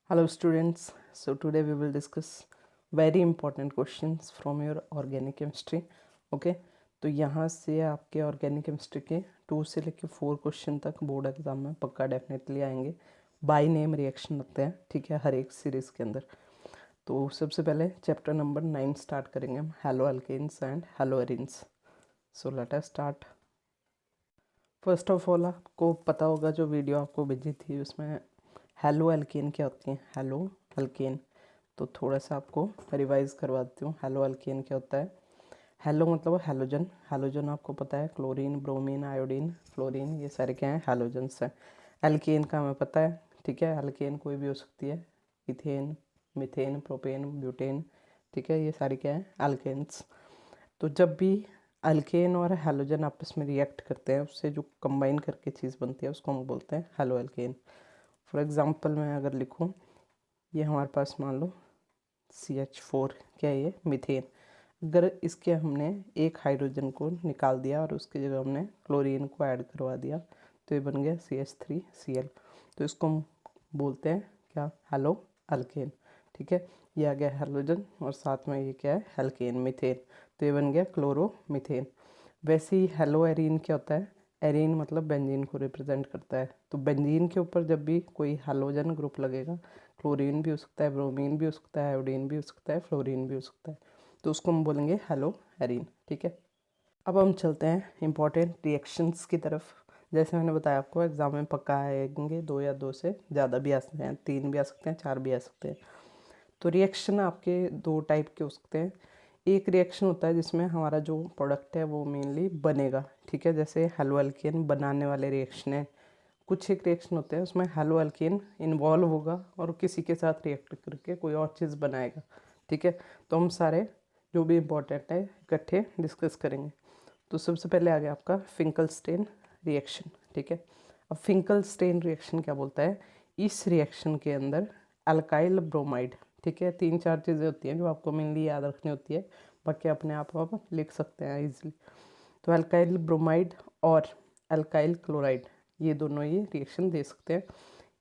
Hello students, so today we will discuss very important questions from your organic chemistry. Okay, तो यहाँ से आपके organic chemistry के 2 से लेकर 4 क्वेश्चन तक बोर्ड एग्जाम में पक्का डेफिनेटली आएंगे. बाय नेम रिएक्शन लगते हैं, ठीक है, हर एक सीरीज़ के अंदर. तो सबसे पहले चैप्टर नंबर 9 स्टार्ट करेंगे हम, halo alkanes and halo arenes. So let us start. First of all आपको पता होगा जो वीडियो आपको भेजी थी उसमें हेलो अल्केन क्या होती है. हेलो अल्केन, तो थोड़ा सा आपको रिवाइज करवा देती हूँ. हेलो अल्केन क्या होता है. हेलो मतलब हैलोजन. हैलोजन आपको पता है क्लोरीन, ब्रोमीन, आयोडीन, फ्लोरीन, ये सारे क्या हैं, हैलोजन्स हैं. एल्केन का हमें पता है, ठीक है, एल्केन कोई भी हो सकती है, इथेन, मीथेन, प्रोपेन, ब्यूटेन, ठीक है, ये सारे क्या हैं, एल्केन्स. तो जब भी अल्केन और हैलोजन आपस में रिएक्ट करते हैं उससे जो कंबाइन करके चीज़ बनती है उसको हम बोलते हैं हेलो अल्केन. फॉर एग्जांपल मैं अगर लिखूं, ये हमारे पास मान लो CH4, क्या है ये, मीथेन. अगर इसके हमने एक हाइड्रोजन को निकाल दिया और उसकी जगह हमने क्लोरीन को ऐड करवा दिया तो ये बन गया CH3Cl. तो इसको हम बोलते हैं क्या, हेलो अल्केन. ठीक है, ये आ गया हैलोजन और साथ में ये क्या है, एल्केन, मीथेन. तो ये बन गया क्लोरोमीथेन. वैसे ही हेलो एरीन क्या होता है. एरीन मतलब बेंजीन को रिप्रेजेंट करता है. तो बेंजीन के ऊपर जब भी कोई हैलोजन ग्रुप लगेगा, क्लोरीन भी हो सकता है, ब्रोमीन भी हो सकता है, आयोडीन भी हो सकता है, फ्लोरीन भी हो सकता है, तो उसको हम बोलेंगे हेलो एरीन. ठीक है, अब हम चलते हैं इंपॉर्टेंट रिएक्शंस की तरफ. जैसे मैंने बताया आपको एग्जाम में पक्का आएंगे, 2 या 2 से ज़्यादा भी आ सकते हैं, 3 भी आ सकते हैं, 4 भी आ सकते हैं. तो रिएक्शन आपके 2 टाइप के हो सकते हैं. एक रिएक्शन होता है जिसमें हमारा जो प्रोडक्ट है वो मेनली बनेगा, ठीक है, जैसे हेलो अल्केन बनाने वाले रिएक्शन है. कुछ एक रिएक्शन होते हैं उसमें हेलो अल्केन इन्वॉल्व होगा और किसी के साथ रिएक्ट करके कोई और चीज़ बनाएगा. ठीक है, तो हम सारे जो भी इम्पोर्टेंट है इकट्ठे डिस्कस करेंगे. तो सबसे पहले आ गया आपका फिंकलस्टेन रिएक्शन. ठीक है, अब फिंकलस्टेन रिएक्शन क्या बोलता है. इस रिएक्शन के अंदर अल्काइल ब्रोमाइड, ठीक है, 3-4 चीज़ें होती हैं जो आपको मेनली याद रखनी होती है, बाकी अपने आप लिख सकते हैं इजीली. तो अल्काइल ब्रोमाइड और अल्काइल क्लोराइड, ये दोनों ही रिएक्शन दे सकते हैं.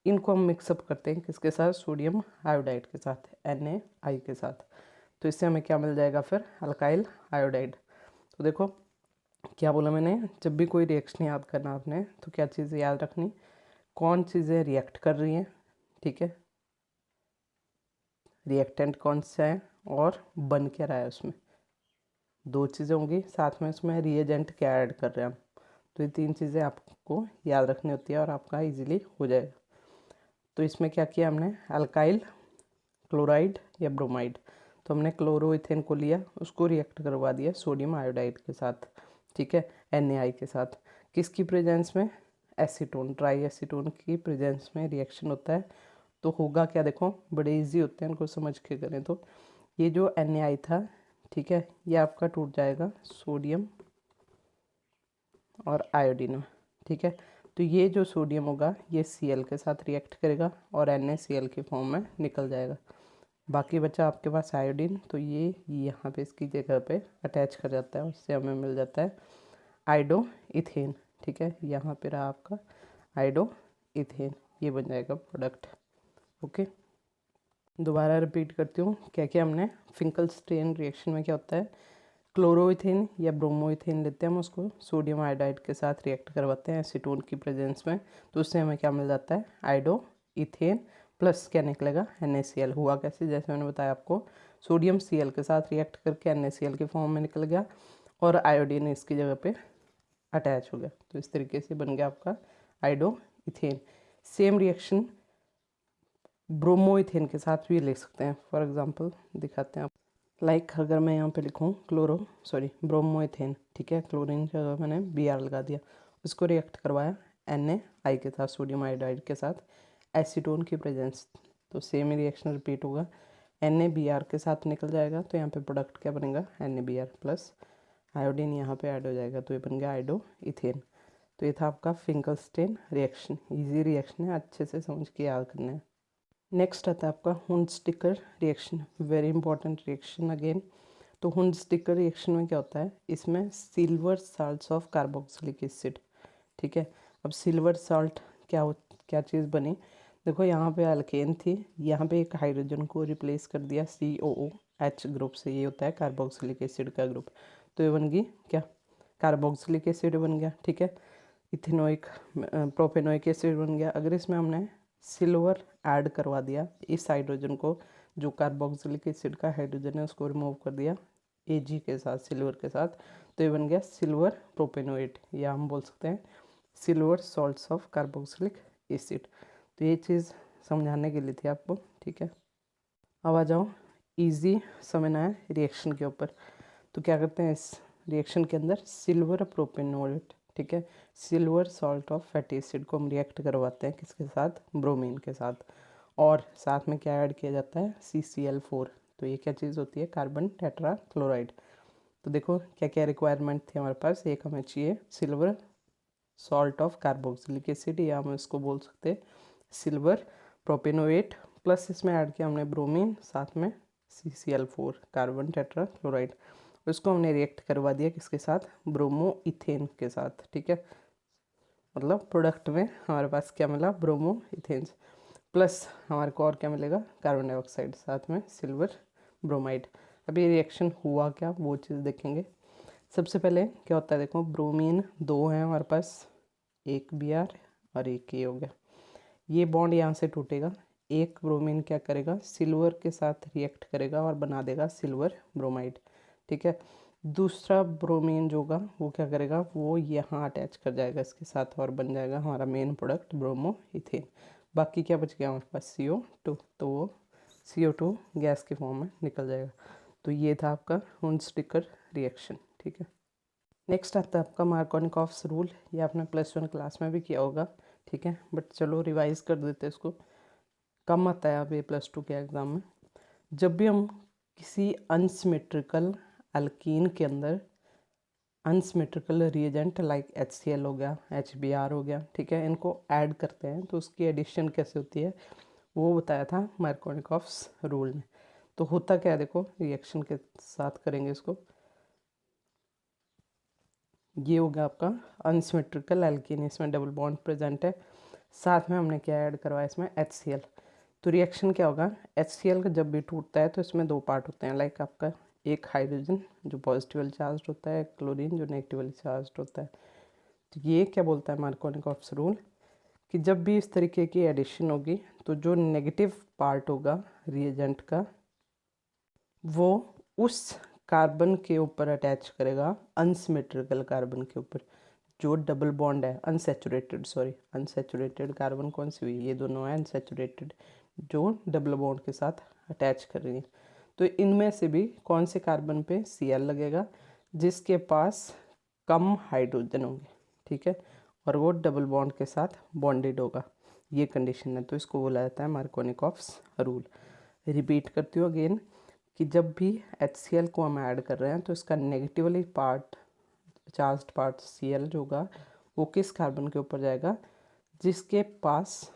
इनको हम मिक्सअप करते हैं किसके साथ, सोडियम आयोडाइड के साथ, NaI के साथ. तो इससे हमें क्या मिल जाएगा फिर, अल्काइल आयोडाइड. तो देखो क्या बोला मैंने, जब भी कोई रिएक्शन याद करना आपने तो क्या चीज़ें याद रखनी, कौन चीज़ें रिएक्ट कर रही हैं, ठीक है, रिएक्टेंट कौन सा है और बन क्या रहा है उसमें, 2 चीज़ें होंगी. साथ में उसमें रिएजेंट क्या ऐड कर रहे हैं हम. तो ये 3 चीज़ें आपको याद रखनी होती है और आपका इजीली हो जाएगा. तो इसमें क्या किया हमने, अल्काइल क्लोराइड या ब्रोमाइड, तो हमने क्लोरोइथेन को लिया, उसको रिएक्ट करवा दिया सोडियम आयोडाइड के साथ, ठीक है, NaI के साथ. किसकी प्रेजेंस में, एसीटोन, ट्राई एसीटोन की प्रेजेंस में रिएक्शन होता है. तो होगा क्या, देखो बड़े इजी होते हैं इनको समझ के करें तो. ये जो NaI था, ठीक है, ये आपका टूट जाएगा सोडियम और आयोडीन, ठीक है. तो ये जो सोडियम होगा ये Cl के साथ रिएक्ट करेगा और NaCl के फॉर्म में निकल जाएगा. बाकी बचा आपके पास आयोडीन, तो ये यहाँ पे इसकी जगह पे अटैच कर जाता है, उससे हमें मिल जाता है आइडो इथेन. ठीक है, यहाँ पे रहा आपका आइडो इथेन, ये बन जाएगा प्रोडक्ट. ओके, दोबारा रिपीट करती हूँ क्या क्या हमने. फिंकलस्टेन रिएक्शन में क्या होता है, क्लोरोइथेन या ब्रोमोइथेन लेते हैं हम, उसको सोडियम आयोडाइड के साथ रिएक्ट करवाते हैं एसीटोन की प्रेजेंस में, तो उससे हमें क्या मिल जाता है, आइडो इथेन प्लस क्या निकलेगा, NaCl. हुआ कैसे, जैसे मैंने बताया आपको, सोडियम Cl के साथ रिएक्ट करके NaCl के फॉर्म में निकल गया और आयोडीन इसकी जगह पे अटैच हो गया. तो इस तरीके से बन गया आपका आइडो इथेन. सेम रिएक्शन ब्रोमोइथेन के साथ भी ले सकते हैं. फॉर एग्जांपल दिखाते हैं आप, लाइक अगर मैं यहाँ पे लिखूँ ब्रोमोइथेन, ठीक है, क्लोरीन की जगह मैंने Br लगा दिया, उसको रिएक्ट करवाया NaI के साथ, सोडियम आयोडाइड के साथ, एसीटोन की प्रेजेंस, तो सेम ही रिएक्शन रिपीट होगा, NaBr के साथ निकल जाएगा. तो यहाँ पे प्रोडक्ट क्या बनेगा, NaBr प्लस आयोडीन यहाँ पे ऐड हो जाएगा, तो ये बन गया आइडो इथेन. तो ये था आपका फिंकलस्टेन रिएक्शन. ईजी रिएक्शन है, अच्छे से समझ के याद करना है. नेक्स्ट आता है आपका Hunsdiecker reaction, very important reaction again. तो हुंड-स्टिकर रिएक्शन में क्या होता है, इसमें silver salts of carboxylic acid, ठीक है. अब सिल्वर साल्ट क्या चीज़ बनी, देखो यहाँ पे अल्केन थी, यहाँ पे एक हाइड्रोजन को रिप्लेस कर दिया COOH ग्रुप से, ये होता है कार्बोक्सिलिक एसिड का ग्रुप। तो ये बन गई क्या, कार्बोक्सिलिक एसिड बन गया, ठीक है। इथेनोइक प्रोपेनोइक एसिड बन गया। अगर इसमें हमने सिल्वर ऐड करवा दिया, इस हाइड्रोजन को, जो कार्बोक्सिलिक एसिड का हाइड्रोजन है उसको रिमूव कर दिया Ag के साथ, सिल्वर के साथ, तो ये बन गया सिल्वर प्रोपेनोएट, या हम बोल सकते हैं silver salts of carboxylic acid. तो ये चीज़ समझाने के लिए थी आपको, ठीक है। अब आ जाओ इजी समझना है रिएक्शन के ऊपर। तो क्या करते हैं, इस रिएक्शन के अंदर सिल्वर प्रोपेनोएट, ठीक है, silver salt of fatty acid को हम रिएक्ट करवाते हैं किसके साथ, ब्रोमीन के साथ, और साथ में क्या ऐड किया जाता है, CCl4। तो ये क्या चीज़ होती है, कार्बन टेट्रा क्लोराइड। तो देखो क्या क्या रिक्वायरमेंट थी हमारे पास, एक हमें चाहिए silver salt of carboxylic acid, या हम इसको बोल सकते हैं सिल्वर प्रोपेनोएट, प्लस इसमें ऐड किया हमने ब्रोमीन, साथ में CCl4 कार्बन टेट्रा क्लोराइड। उसको हमने रिएक्ट करवा दिया किसके साथ, ब्रोमो इथेन के साथ, ठीक है। मतलब प्रोडक्ट में हमारे पास क्या मिला, ब्रोमो इथेन्स, प्लस हमारे को और क्या मिलेगा, कार्बन डाइऑक्साइड, साथ में सिल्वर ब्रोमाइड। अभी रिएक्शन हुआ क्या वो चीज़ देखेंगे। सबसे पहले क्या होता है, देखो ब्रोमीन दो हैं हमारे पास, एक Br और एक A हो गया। ये बॉन्ड यहाँ से टूटेगा, एक ब्रोमीन क्या करेगा, सिल्वर के साथ रिएक्ट करेगा और बना देगा सिल्वर ब्रोमाइड, ठीक है। दूसरा ब्रोमीन जो होगा वो क्या करेगा, वो यहाँ अटैच कर जाएगा इसके साथ और बन जाएगा हमारा मेन प्रोडक्ट ब्रोमो इथेन। बाकी क्या बच गया हमारे पास, CO2, तो वो CO2 गैस के फॉर्म में निकल जाएगा। तो ये था आपका हुंड-स्टिकर रिएक्शन, ठीक है। नेक्स्ट आता है आपका मार्कोनिकॉफ्स रूल, ये आपने +1 क्लास में भी किया होगा, ठीक है, बट चलो रिवाइज कर देते हैं इसको, कम आता है अब ये +2 के एग्ज़ाम में। जब भी हम किसी अनसिमेट्रिकल अल्कीन के अंदर अनसिमेट्रिकल रिएजेंट लाइक HCl हो गया, HBr हो गया, ठीक है, इनको ऐड करते हैं तो उसकी एडिशन कैसे होती है वो बताया था मार्कोनिकॉफ्स रूल ने। तो होता क्या है, देखो रिएक्शन के साथ करेंगे इसको। ये हो गया आपका अनसिमेट्रिकल एल्कीन, इसमें डबल बॉन्ड प्रेजेंट है, साथ में हमने क्या ऐड करवाया इसमें HCl। तो रिएक्शन क्या होगा, HCl का जब भी टूटता है तो इसमें दो पार्ट होते हैं, लाइक आपका एक हाइड्रोजन जो पॉजिटिवली चार्ज होता है, क्लोरीन जो नेगेटिवली चार्ज होता है। तो ये क्या बोलता है मार्कोनिकॉफ्स रूल, कि जब भी इस तरीके की एडिशन होगी तो जो नेगेटिव पार्ट होगा रिएजेंट का वो उस कार्बन के ऊपर अटैच करेगा, अनसिमेट्रिकल कार्बन के ऊपर, जो डबल बॉन्ड है अनसैचुरेटेड, सॉरी अनसैचुरेटेड कार्बन कौन सी हुई, ये दोनों है अनसैचुरेटेड, जो डबल बॉन्ड के साथ अटैच कर रही है। तो इनमें से भी कौन से कार्बन पे Cl लगेगा, जिसके पास कम हाइड्रोजन होंगे, ठीक है, और वो डबल बॉन्ड के साथ बॉन्डेड होगा, ये कंडीशन है। तो इसको बोला जाता है मार्कोनिकॉफ्स रूल। रिपीट करती हूँ अगेन, कि जब भी HCl को हम ऐड कर रहे हैं तो इसका negatively part charged part Cl जो होगा वो किस कार्बन के ऊपर जाएगा, जिसके पास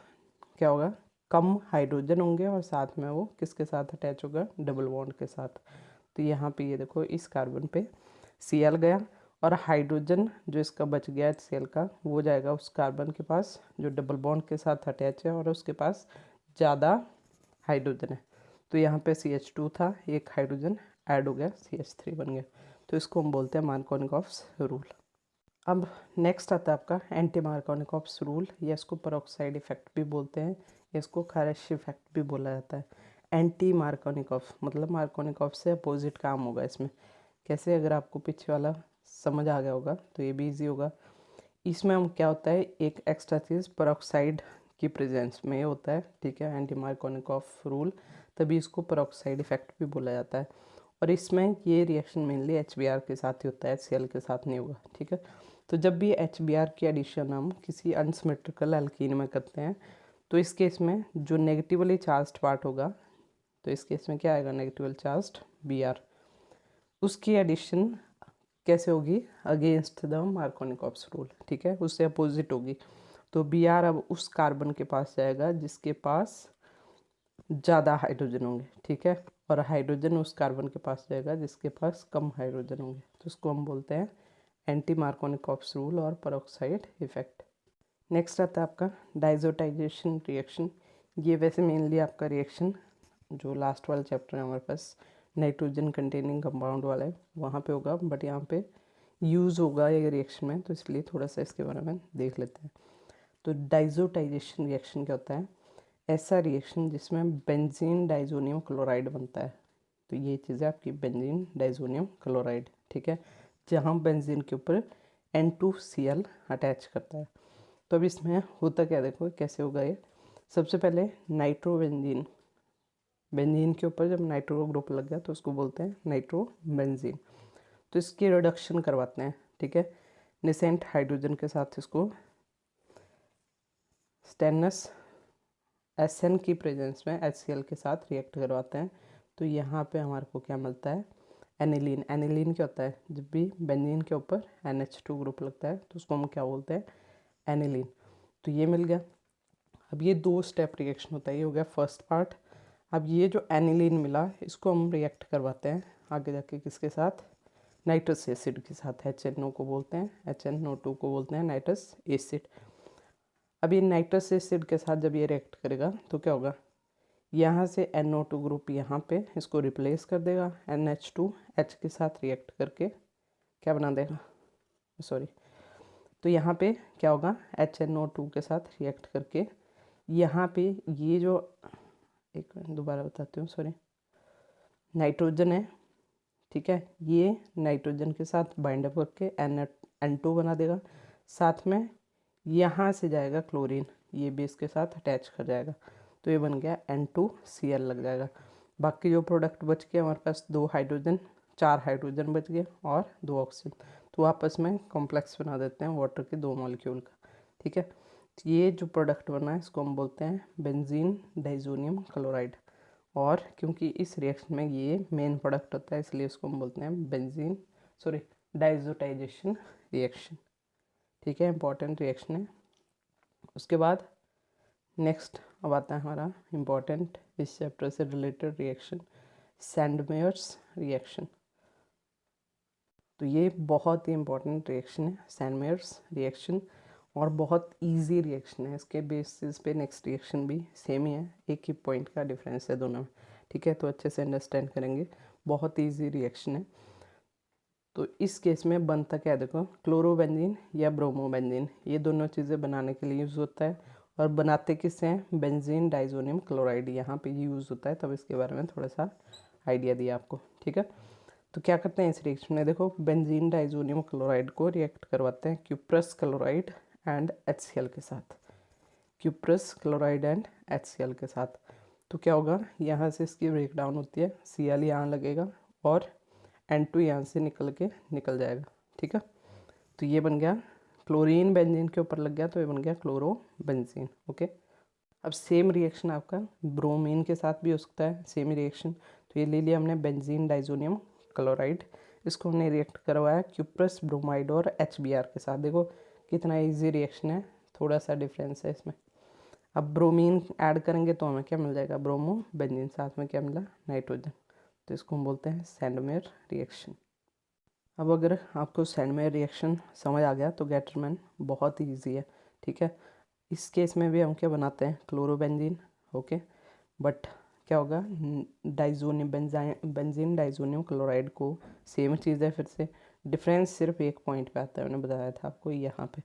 क्या होगा, कम हाइड्रोजन होंगे, और साथ में वो किसके साथ अटैच होगा, डबल बॉन्ड के साथ। तो यहाँ पे ये देखो इस कार्बन पे Cl गया, और हाइड्रोजन जो इसका बच गया HCl का वो जाएगा उस कार्बन के पास जो डबल बॉन्ड के साथ अटैच है और उसके पास ज़्यादा हाइड्रोजन है। तो यहाँ पे CH2 था, एक हाइड्रोजन ऐड हो गया, CH3 बन गया। तो इसको हम बोलते हैं मार्कोनिकॉफ्स रूल। अब नेक्स्ट आता है आपका एंटी मार्कोनिकॉफ्स रूल, या इसको पेरोक्साइड इफेक्ट भी बोलते हैं, या इसको खारिश इफेक्ट भी बोला जाता है। एंटी मार्कोनिकॉफ मतलब मार्कोनिकॉफ से अपोजिट काम होगा इसमें। कैसे, अगर आपको पीछे वाला समझ आ गया होगा तो ये भी ईजी होगा। इसमें हम क्या होता है, एक एक्स्ट्रा चीज़ पेरोक्साइड की प्रेजेंस में होता है, ठीक है, एंटी मार्कोनिकॉफ रूल, तभी इसको पेरोक्साइड इफेक्ट भी बोला जाता है। और इसमें ये रिएक्शन मेनली HBr के साथ ही होता है, HCl के साथ नहीं होगा, ठीक है। तो जब भी HBr की एडिशन हम किसी अनसिमेट्रिकल एल्कीन में करते हैं तो इस केस में जो नेगेटिवली चार्ज्ड पार्ट होगा, तो इस केस में क्या आएगा, नेगेटिवली चार्ज्ड Br, उसकी एडिशन कैसे होगी, अगेंस्ट द मार्कोनिकॉफ्स रूल, ठीक है, उससे अपोजिट होगी। तो Br अब उस कार्बन के पास जाएगा जिसके पास ज़्यादा हाइड्रोजन होंगे, ठीक है, और हाइड्रोजन उस कार्बन के पास जाएगा जिसके पास कम हाइड्रोजन होंगे। तो इसको हम बोलते हैं एंटी मार्कोनिकॉफ्स रूल और पेरोक्साइड इफेक्ट। नेक्स्ट आता है आपका डाइजोटाइजेशन रिएक्शन, ये वैसे मेनली आपका रिएक्शन जो लास्ट वाला चैप्टर है हमारे पास नाइट्रोजन कंटेनिंग कंपाउंड वाला है वहाँ पे होगा, बट यहाँ पे यूज़ होगा ये रिएक्शन में, तो इसलिए थोड़ा सा इसके बारे में देख लेते हैं। तो डाइजोटाइजेशन रिएक्शन क्या होता है? ऐसा रिएक्शन जिसमें बेंजीन डाइजोनियम क्लोराइड बनता है। तो ये चीज़ है आपकी बेंजीन डाइजोनियम क्लोराइड, ठीक है, जहाँ बेंजीन के ऊपर N2Cl अटैच करता है। तो अब इसमें होता क्या, देखो कैसे होगा ये। सबसे पहले नाइट्रोबेंजीन, बेंजीन के ऊपर जब नाइट्रो ग्रुप लग गया तो उसको बोलते हैं नाइट्रोबेंजीन। तो इसकी रिडक्शन करवाते हैं, ठीक है, निसेंट हाइड्रोजन के साथ इसको स्टेनस SN की प्रेजेंस में HCl के साथ रिएक्ट करवाते हैं। तो यहाँ पे हमारे को क्या मिलता है? एनिलीन। एनिलीन क्या होता है? जब भी बेंजीन के ऊपर NH2 ग्रुप लगता है तो उसको हम क्या बोलते हैं? एनिलीन। तो ये मिल गया। अब ये 2 स्टेप रिएक्शन होता है, ये हो गया फर्स्ट पार्ट। अब ये जो एनिलीन मिला इसको हम रिएक्ट करवाते हैं आगे जाके किसके साथ? नाइट्रस एसिड के साथ। HNO को बोलते हैं, HNO2 को बोलते हैं नाइट्रस एसिड। अब ये नाइट्रस एसिड के साथ जब ये रिएक्ट करेगा तो क्या होगा? यहाँ से NO2 ग्रुप यहाँ पे इसको रिप्लेस कर देगा, NH2H के साथ रिएक्ट करके क्या बना देगा? सॉरी, तो यहाँ पे क्या होगा? HNO2 के साथ रिएक्ट करके यहाँ पे ये जो, एक मिनट दोबारा बताती हूँ, सॉरी, नाइट्रोजन है, ठीक है, ये नाइट्रोजन के साथ बाइंड अप करके N2 बना देगा। साथ में यहाँ से जाएगा क्लोरीन, ये भी इसके साथ अटैच कर जाएगा, तो ये बन गया N2Cl लग जाएगा। बाकी जो प्रोडक्ट बच गया हमारे पास 2 हाइड्रोजन, 4 हाइड्रोजन बच गए और 2 ऑक्सीजन, तो आपस में कॉम्प्लेक्स बना देते हैं वाटर के 2 मॉलिक्यूल का, ठीक है। तो ये जो प्रोडक्ट बना है इसको हम बोलते हैं बेंजीन डाइजोनियम क्लोराइड, और क्योंकि इस रिएक्शन में ये मेन प्रोडक्ट होता है इसलिए इसको हम बोलते हैं बेंजीन सॉरी डाइजोटाइजेशन रिएक्शन, ठीक है, इंपॉर्टेंट रिएक्शन है। उसके बाद नेक्स्ट अब आता है हमारा इम्पॉर्टेंट इस चैप्टर से रिलेटेड रिएक्शन, सैंडमेयर्स रिएक्शन। तो ये बहुत ही इम्पॉर्टेंट रिएक्शन है सैंडमेयर्स रिएक्शन, और बहुत इजी रिएक्शन है। इसके बेसिस पे नेक्स्ट रिएक्शन भी सेम ही है, एक ही पॉइंट का डिफरेंस है दोनों में, ठीक है, तो अच्छे से अंडरस्टैंड करेंगे। बहुत ईजी रिएक्शन है। तो इस केस में बनता क्या है, देखो, क्लोरोबेंजीन या ब्रोमोबेंजीन, ये दोनों चीज़ें बनाने के लिए यूज़ होता है। और बनाते किससे हैं? बेंजीन डाइजोनियम क्लोराइड, यहाँ पे यूज़ होता है, तब इसके बारे में थोड़ा सा आइडिया दिया आपको, ठीक है। तो क्या करते हैं इस रिएक्शन में, देखो, बेंजीन डाइजोनियम क्लोराइड को रिएक्ट करवाते हैं क्यूप्रस क्लोराइड एंड HCl के साथ, क्यूप्रस क्लोराइड एंड HCl के साथ। तो क्या होगा, यहाँ से इसकी ब्रेक डाउन होती है, Cl यहाँ लगेगा और N2 यहाँ से निकल जाएगा, ठीक है। तो ये बन गया क्लोरीन, बेंजीन के ऊपर लग गया तो ये बन गया क्लोरोबेंजीन, ओके। अब सेम रिएक्शन आपका ब्रोमीन के साथ भी हो सकता है, सेम रिएक्शन। तो ये ले लिया हमने बेंजीन डाइजोनियम क्लोराइड, इसको हमने रिएक्ट करवाया क्यूप्रस ब्रोमाइड और HBr के साथ। देखो कितना इजी रिएक्शन है, थोड़ा सा डिफरेंस है इसमें। अब ब्रोमीन ऐड करेंगे तो हमें क्या मिल जाएगा? ब्रोमो बेंजीन, साथ में क्या मिला? नाइट्रोजन। तो इसको हम बोलते हैं सैंडमेयर रिएक्शन। अब अगर आपको सैंडमेयर रिएक्शन समझ आ गया तो गेटरमैन बहुत ही ईजी है, ठीक है। इस केस में भी हम क्या बनाते हैं? क्लोरोबेंजीन, ओके, बट क्या होगा? डाइजोनियम बेंजीन डाइजोनियम क्लोराइड को सेम चीज़ है, फिर से डिफरेंस सिर्फ एक पॉइंट पे आता है, मैंने बताया था आपको यहाँ पे।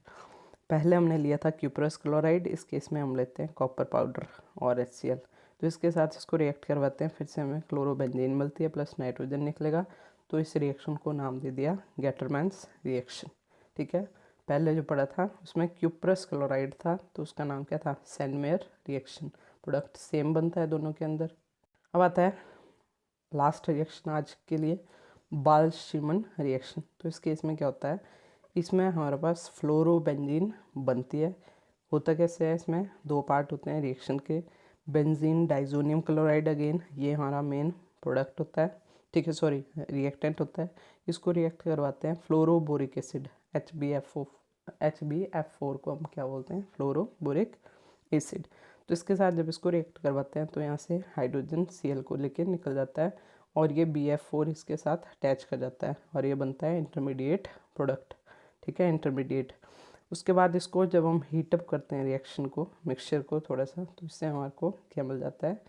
पहले हमने लिया था क्यूप्रस क्लोराइड, इस केस में हम लेते हैं कॉपर पाउडर और HCl। तो इसके साथ इसको रिएक्ट करवाते हैं, फिर से हमें क्लोरोबेंजीन मिलती है प्लस नाइट्रोजन निकलेगा। तो इस रिएक्शन को नाम दे दिया गेटरमैन्स रिएक्शन, ठीक है। पहले जो पढ़ा था उसमें क्यूप्रस क्लोराइड था तो उसका नाम क्या था? Sandmeyer reaction. प्रोडक्ट सेम बनता है दोनों के अंदर। अब आता है लास्ट रिएक्शन आज के लिए, बाल्शमैन रिएक्शन। तो इस केस में क्या होता है? इसमें हमारे पास फ्लोरोबेंजीन बनती है। होता कैसे है? इसमें 2 पार्ट होते हैं रिएक्शन के, बेंजीन डाइजोनियम क्लोराइड, अगेन ये हमारा मेन प्रोडक्ट होता है, ठीक है, सॉरी रिएक्टेंट होता है। इसको रिएक्ट करवाते हैं फ्लोरोबोरिक एसिड HbF4 को हम क्या बोलते हैं? Fluoroboric acid. तो इसके साथ जब इसको रिएक्ट करवाते हैं तो यहाँ से हाइड्रोजन Cl को लेके निकल जाता है और ये BF4 इसके साथ अटैच कर जाता है और ये बनता है इंटरमीडिएट प्रोडक्ट, ठीक है, इंटरमीडिएट। उसके बाद इसको जब हम हीटअप करते हैं रिएक्शन को, मिक्सचर को थोड़ा सा, तो इससे हमारे को क्या मिल जाता है,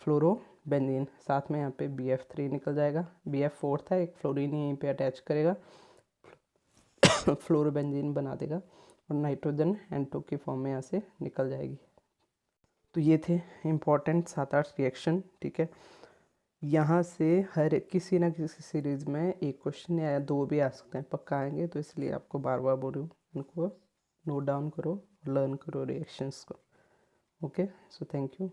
फ्लोरोबेंजीन। साथ में यहाँ पे BF3 निकल जाएगा, BF4 था, एक फ्लोरीन यहीं पे अटैच करेगा, फ्लोरोबेंजीन बना देगा और नाइट्रोजन N2 की फॉर्म में यहाँ से निकल जाएगी। तो ये थे इम्पॉर्टेंट 7-8 रिएक्शन, ठीक है। यहाँ से हर किसी ना किसी सीरीज़ में एक क्वेश्चन या 2 भी आ सकते हैं, पक्का आएंगे, तो इसलिए आपको बार बार बोल रही हूँ, उनको नोट डाउन करो, लर्न करो रिएक्शंस को। Okay, so thank you.